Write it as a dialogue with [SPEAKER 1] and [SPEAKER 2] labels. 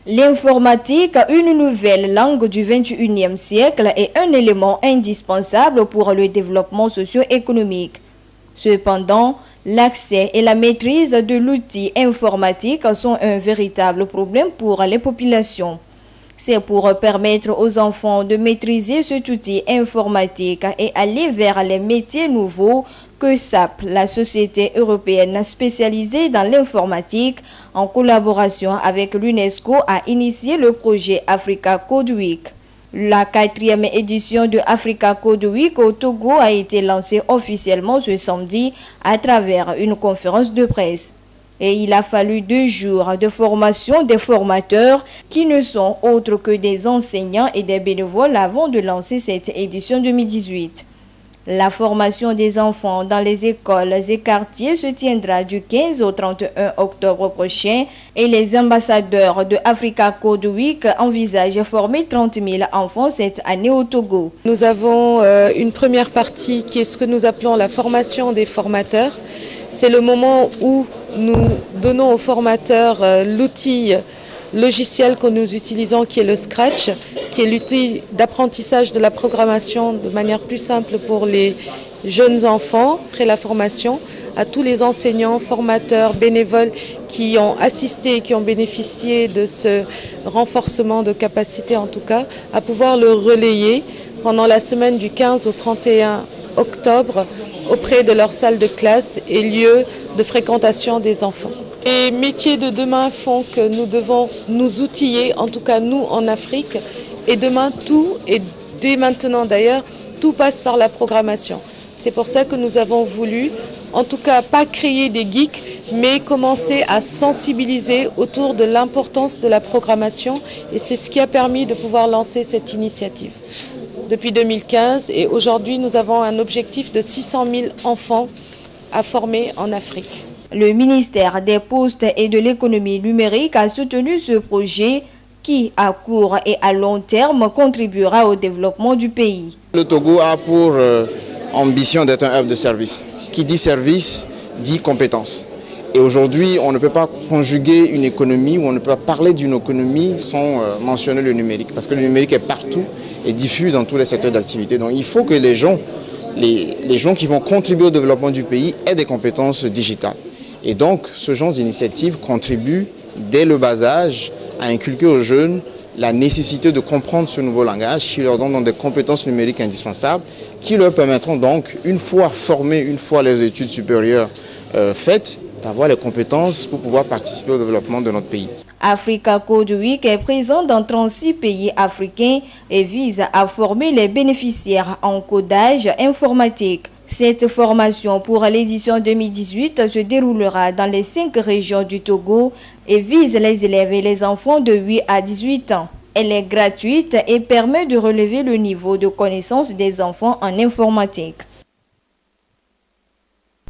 [SPEAKER 1] L'informatique, une nouvelle langue du 21e siècle, est un élément indispensable pour le développement socio-économique. Cependant, l'accès et la maîtrise de l'outil informatique sont un véritable problème pour les populations. C'est pour permettre aux enfants de maîtriser cet outil informatique et aller vers les métiers nouveaux que SAP, la société européenne spécialisée dans l'informatique, en collaboration avec l'UNESCO, a initié le projet Africa Code Week. La 4e édition de Africa Code Week au Togo a été lancée officiellement ce samedi à travers une conférence de presse. Et il a fallu 2 jours de formation des formateurs qui ne sont autres que des enseignants et des bénévoles avant de lancer cette édition 2018. La formation des enfants dans les écoles et quartiers se tiendra du 15 au 31 octobre prochain et les ambassadeurs de Africa Code Week envisagent former 30 000 enfants cette année au Togo.
[SPEAKER 2] Nous avons une première partie qui est ce que nous appelons la formation des formateurs. C'est le moment où nous donnons aux formateurs l'outil logiciel que nous utilisons qui est le Scratch, qui est l'outil d'apprentissage de la programmation de manière plus simple pour les jeunes enfants après la formation, à tous les enseignants, formateurs, bénévoles qui ont assisté et qui ont bénéficié de ce renforcement de capacité en tout cas, à pouvoir le relayer pendant la semaine du 15 au 31 octobre auprès de leur salle de classe et lieu de fréquentation des enfants. Les métiers de demain font que nous devons nous outiller, en tout cas nous en Afrique, et demain tout, et dès maintenant d'ailleurs, tout passe par la programmation. C'est pour ça que nous avons voulu, en tout cas pas créer des geeks, mais commencer à sensibiliser autour de l'importance de la programmation, et c'est ce qui a permis de pouvoir lancer cette initiative. Depuis 2015 et aujourd'hui nous avons un objectif de 600 000 enfants à former en Afrique.
[SPEAKER 1] Le ministère des Postes et de l'économie numérique a soutenu ce projet qui, à court et à long terme, contribuera au développement du pays.
[SPEAKER 3] Le Togo a pour ambition d'être un hub de service. Qui dit service, dit compétence. Et aujourd'hui, on ne peut pas conjuguer une économie ou on ne peut pas parler d'une économie sans mentionner le numérique. Parce que le numérique est partout et diffus dans tous les secteurs d'activité. Donc il faut que les gens qui vont contribuer au développement du pays aient des compétences digitales. Et donc, ce genre d'initiative contribue, dès le bas âge, à inculquer aux jeunes la nécessité de comprendre ce nouveau langage qui leur donne des compétences numériques indispensables, qui leur permettront donc, une fois formés, une fois les études supérieures faites, d'avoir les compétences pour pouvoir participer au développement de notre pays.
[SPEAKER 1] Africa Code Week est présent dans 36 pays africains et vise à former les bénéficiaires en codage informatique. Cette formation pour l'édition 2018 se déroulera dans les 5 régions du Togo et vise les élèves et les enfants de 8 à 18 ans. Elle est gratuite et permet de relever le niveau de connaissance des enfants en informatique.